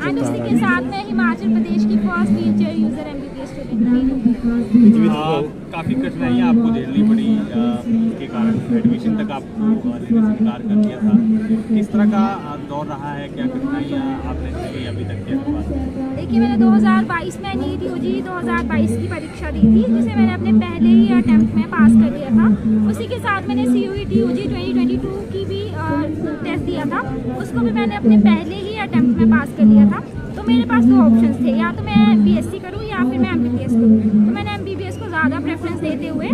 And उसी के साथ मैं हिमाचल प्रदेश की first wheelchair user MBBS student हूँ। काफ़ी कठिनाइयाँ आपको झेलनी पड़ी के कारण एडमिशन तक आपको लेने से इनकार कर दिया था। किस तरह का दौर रहा है, क्या कठिनाइयाँ आपने झेली अभी तक के बाद? देखिए, मैंने 2022 में नीट UG 2022 की परीक्षा दी थी, जिसे मैंने अपने पहले ही अटेम्प्ट में पास कर लिया था। उसी के साथ मैंने CUET UG 2022 की भी टेस्ट दिया था, उसको भी मैंने अपने पहले ही अटेम्प्ट में पास कर लिया था। तो मेरे पास दो ऑप्शंस थे, या तो मैं BSc करूँ या फिर मैं MBBS करूँ। तो मैंने MBBS को ज़्यादा प्रेफरेंस देते हुए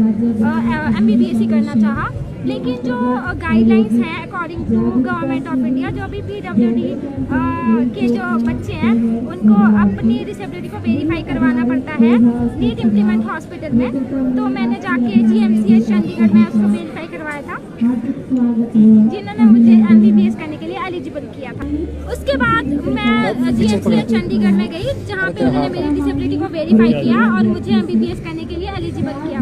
MBBS ही करना चाहा। लेकिन जो गाइडलाइंस हैं according to government of India, जो अभी PWD के जो बच्चे हैं उनको अपनी डिसेबिलिटी को वेरीफाई करवाना पड़ता है नीट इम्प्लीमेंट हॉस्पिटल में। तो मैंने जाके GMCH चंडीगढ़ में उसको वेरीफाई करवाया था, जिन्होंने मुझे MBBS करने के लिए एलिजिबल किया था। उसके बाद मैं GMCH चंडीगढ़ में गई, जहाँ पे उन्होंने मेरी डिसेबिलिटी को वेरीफाई किया और मुझे MBBS करने के लिए एलिजिबल किया।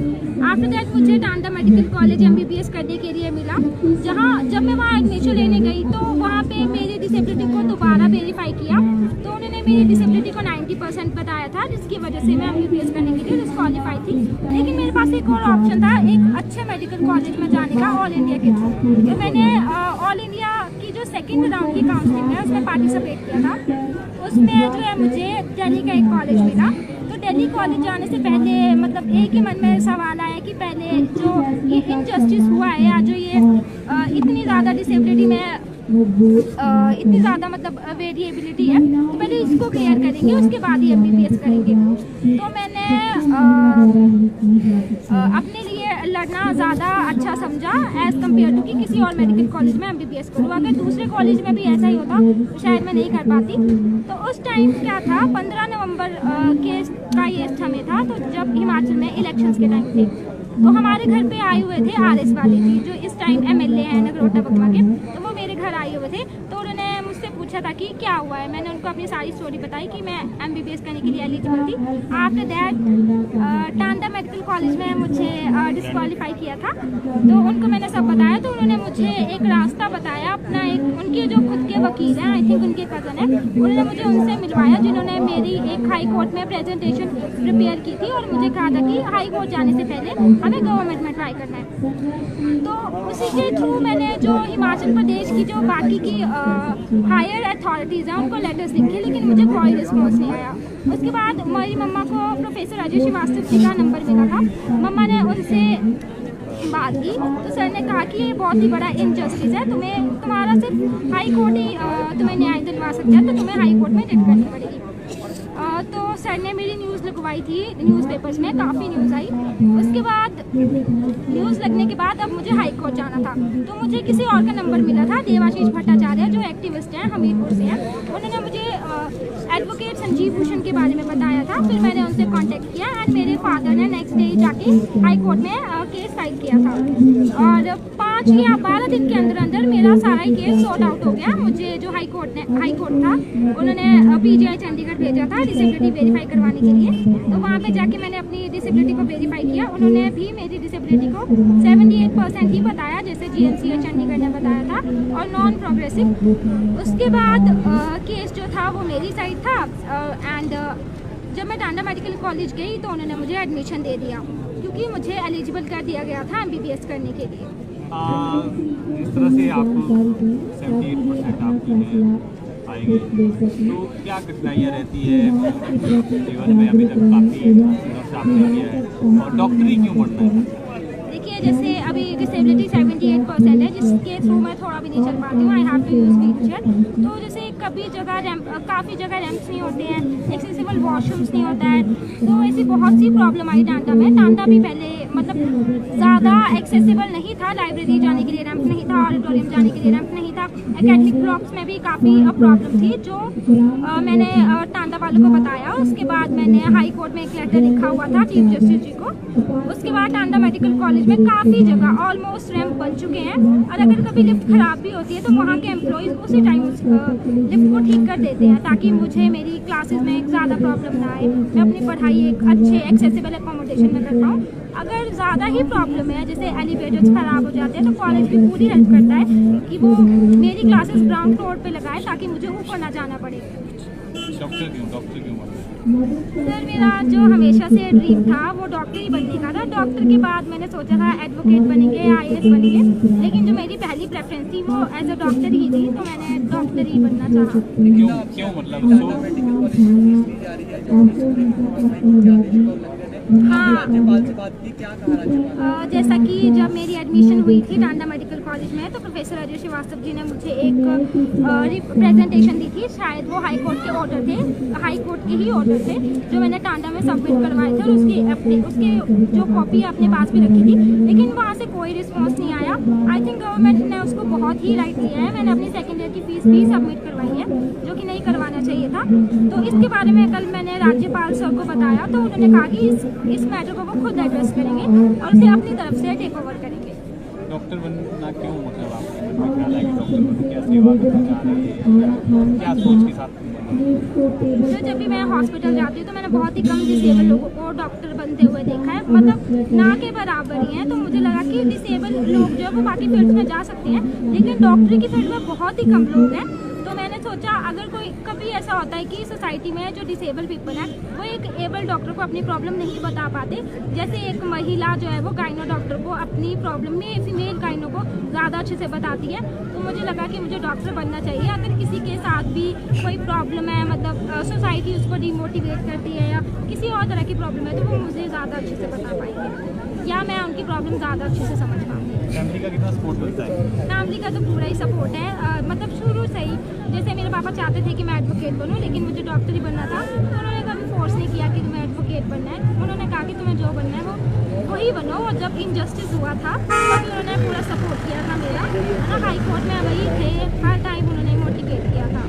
आफ्टर दैट मुझे टांडा मेडिकल कॉलेज MBBS करने के लिए मिला, जहाँ जब मैं वहाँ एडमिशन लेने गई तो वहाँ पे मेरी डिसेबिलिटी को दोबारा वेरीफाई किया। तो उन्होंने मेरी डिसेबिलिटी को 90% बताया था, जिसकी वजह से मैं MBBS करने के लिए डिस्क्वालीफाई थी। लेकिन मेरे पास एक और ऑप्शन था, एक अच्छे मेडिकल कॉलेज में जाने का, ऑल इंडिया के थ्रू। तो मैंने ऑल इंडिया की जो सेकेंड राउंड की काउंसलिंग है उसमें पार्टिसिपेट किया था। उसमें जो है मुझे दिल्ली का एक कॉलेज मिला। तो दिल्ली कॉलेज जाने से पहले मतलब एक ही मन में सवाल आया कि पहले जो ये इनजस्टिस हुआ है, या जो ये इतनी ज़्यादा डिसेबिलिटी में इतनी ज़्यादा मतलब वेरिएबिलिटी है, तो पहले इसको क्लियर करेंगे, उसके बाद ही MBBS करेंगे। तो मैंने अपने लिए लड़ना ज़्यादा अच्छा समझा एज़ कम्पेयर टू कि किसी और मेडिकल कॉलेज में MBBS करूँ। अगर दूसरे कॉलेज में भी ऐसा ही होता तो शायद मैं नहीं कर पाती। तो उस टाइम क्या था, 15 नवंबर का ये समय था, तो जब हिमाचल में इलेक्शंस के टाइम थे, तो हमारे घर पे आए हुए थे RS वाले जी, जो इस टाइम MLA हैं नगरोटा बगवा के। तो वो मेरे घर आए हुए थे, तो उन्होंने मुझसे पूछा था कि क्या हुआ है। मैंने उनको अपनी सारी स्टोरी बताई कि मैं MBBS करने के लिए एलिजिबल थी। After that Tanda medical college में मुझे डिस्क्वालीफाई किया था, तो उनको मैंने सब बताया। तो उन्होंने मुझे एक रास्ता बताया अपना, एक उनके जो खुद के वकील हैं, आई थिंक उनके कज़न है, उन्होंने मुझे उनसे मिलवाया, जिन्होंने मेरी एक हाई कोर्ट में प्रेजेंटेशन प्रिपेयर की थी और मुझे कहा था कि हाई कोर्ट जाने से पहले हमें गवर्नमेंट में ट्राई करना है। तो उसी के थ्रू मैंने जो हिमाचल प्रदेश की जो बाकी की हायर अथॉरिटीज़ हैं उनको लेटर्स लिखे, लेकिन मुझे कोई रिस्पॉन्स नहीं आया। उसके बाद मेरी मम्मा को प्रोफेसर अजय श्रीवास्तव जी का नंबर मिला था। मम्मा ने उनसे बात की, तो सर ने कहा कि ये बहुत ही बड़ा इनजस्टिस है, तुम्हारा सिर्फ हाई कोर्ट ही तुम्हें न्याय दिलवा सकता है, तो तुम्हें हाई कोर्ट में रिट करनी पड़ेगी। तो सर ने मेरी न्यूज़ लगवाई थी न्यूज़पेपर्स में, काफ़ी न्यूज़ आई। उसके बाद न्यूज़ लगने के बाद अब मुझे हाई कोर्ट जाना था, तो मुझे किसी और का नंबर मिला था, देवाशीष भट्टाचार्य, जो एक्टिविस्ट हैं, हमीरपुर से हैं। उन्होंने मुझे एडवोकेट संजीव भूषण के बारे में बताया था। फिर मैंने उनसे कांटेक्ट किया एंड मेरे फादर ने नेक्स्ट डे जाके हाई कोर्ट में केस फाइल किया था, और 5 या 12 दिन के अंदर अंदर मेरा सारा ही केस सॉर्ट आउट हो गया। मुझे जो हाई कोर्ट था, उन्होंने PGI चंडीगढ़ भेजा था डिसेबिलिटी वेरीफाई करवाने के लिए। तो वहाँ पे जाके मैंने अपनी डिसेबिलिटी को वेरीफाई किया। उन्होंने भी मेरी डिसेबिलिटी को 78% ही बताया, जैसे GMCH चंडीगढ़ ने बताया था, और नॉन प्रोग्रेसिव। उसके बाद केस जो था वो मेरी साइड था, एंड जब मैं टांडा मेडिकल कॉलेज गई तो उन्होंने मुझे एडमिशन दे दिया, क्योंकि मुझे एलिजिबल कर दिया गया था MBBS करने के लिए। जिस तरह से आपको 78% आपकी आएगी, तो क्या कठिनाइयाँ रहती है जीवन में? अभी तक काफ़ी संघर्ष आपने किया है, और डॉक्टरी क्यों पढ़ना है? देखिए, जैसे अभी डिसेबिलिटी 78% है, जिसके थ्रू मैं थोड़ा भी नहीं चल पाती हूँ, I have to use wheelchair. तो जैसे काफ़ी जगह रैंप्स नहीं होते हैं, एक्सेसिबल वॉशरूम्स नहीं होता है, तो ऐसी बहुत सी प्रॉब्लम आई टांडा में। टांडा भी पहले मतलब ज़्यादा एक्सेसिबल नहीं था, लाइब्रेरी जाने के लिए रैंप नहीं था, ऑडिटोरियम जाने के लिए रैंप नहीं था। एकेडमिक ब्लॉक्स में भी काफ़ी प्रॉब्लम थी, जो मैंने टांडा वालों को बताया। उसके बाद मैंने हाई कोर्ट में एक लेटर लिखा हुआ था चीफ जस्टिस जी को। उसके बाद टांडा मेडिकल कॉलेज में काफ़ी जगह ऑलमोस्ट रैंप बन चुके हैं, और अगर कभी लिफ्ट ख़राब भी होती है तो वहाँ के एम्प्लॉयज़ उसी टाइम लिफ्ट को ठीक कर देते हैं, ताकि मुझे मेरी क्लासेस में ज़्यादा प्रॉब्लम ना आए, मैं अपनी पढ़ाई एक अच्छे एक्सेसिबल एकोमोडेशन में कर पाऊँ। अगर ज़्यादा ही प्रॉब्लम है, जैसे एलिवेटर्स ख़राब हो जाते हैं, तो कॉलेज भी पूरी हेल्प करता है कि वो मेरी क्लासेस ग्राउंड फ्लोर पे लगाए, ताकि मुझे ऊपर ना जाना पड़े। डॉक्टर क्यों बनना? सर मेरा जो हमेशा से ड्रीम था वो डॉक्टर ही बनने का था। डॉक्टर के बाद मैंने सोचा था एडवोकेट बनेंगे या IAS बनेंगे, लेकिन जो मेरी पहली प्रेफरेंस थी वो एज अ डॉक्टर ही थी, तो मैंने डॉक्टर ही बनना चाहा। क्यों मतलब हाँ, जैसा कि जब मेरी एडमिशन हुई थी टांडा मेडिकल कॉलेज में, तो प्रोफेसर अजय श्रीवास्तव जी ने मुझे एक प्रेजेंटेशन दी थी। शायद वो हाई कोर्ट के ऑर्डर थे, हाई कोर्ट के ही ऑर्डर थे जो मैंने टांडा में सबमिट करवाए थे, और उसके जो कॉपी अपने पास भी रखी थी, लेकिन वहाँ से कोई रिस्पॉन्स नहीं आया। आई थिंक गवर्नमेंट ने उसको बहुत ही राइट लिया है। मैंने अपनी सेकेंड ईयर की फीस भी सबमिट करवाई है, जो कि नहीं करवाना चाहिए था। तो इसके बारे में कल मैंने राज्यपाल सर को बताया, तो उन्होंने कहा कि इस मैटर को वो खुद एड्रेस करेंगे और उसे अपनी तरफ से टेक ओवर करेंगे। डॉक्टर बनना क्यों, मतलब आपके मन में ख्याल है कि डॉक्टर बन क्या सेवा करना चाह रही है, क्या सोच के साथ? तो जब भी मैं हॉस्पिटल जाती हूँ तो मैंने बहुत ही कम डिसेबल लोगों को डॉक्टर बनते हुए देखा है, मतलब ना के बराबर ही हैं। तो मुझे लगा कि डिसेबल लोग जो है वो बाकी फील्ड में जा सकते हैं, लेकिन डॉक्टरी की फील्ड में बहुत ही कम लोग हैं। तो मैंने सोचा अगर कोई कभी ऐसा होता है कि सोसाइटी में जो डिसेबल पीपल हैं वो एक एबल डॉक्टर को अपनी प्रॉब्लम नहीं बता पाते, जैसे एक महिला जो है वो गाइनो डॉक्टर को अपनी प्रॉब्लम में फीमेल गाइनो को ज़्यादा अच्छे से बताती है, तो मुझे लगा कि मुझे डॉक्टर बनना चाहिए। अगर किसी के साथ भी कोई प्रॉब्लम है, मतलब सोसाइटी उसको डिमोटिवेट करती है या किसी और तरह की प्रॉब्लम है, तो वो मुझे ज़्यादा अच्छे से बता पाएंगे या मैं उनकी प्रॉब्लम ज़्यादा अच्छे से समझ पाऊँगी। फैमिली का कितना सपोर्ट मिलता है? फैमिली का तो पूरा ही सपोर्ट है। मतलब शुरू से ही जैसे मेरे पापा चाहते थे कि मैं एडवोकेट बनूं, लेकिन मुझे डॉक्टर ही बनना था, तो उन्होंने कभी फोर्स नहीं किया कि तुम्हें एडवोकेट बनना है। उन्होंने कहा कि तुम्हें जो बनना है वो वही बनो। और जब इनजस्टिस हुआ था तभी उन्होंने पूरा सपोर्ट किया था मेरा, है ना। हाई कोर्ट में वही थे, हर टाइम उन्होंने मोटिवेट किया था।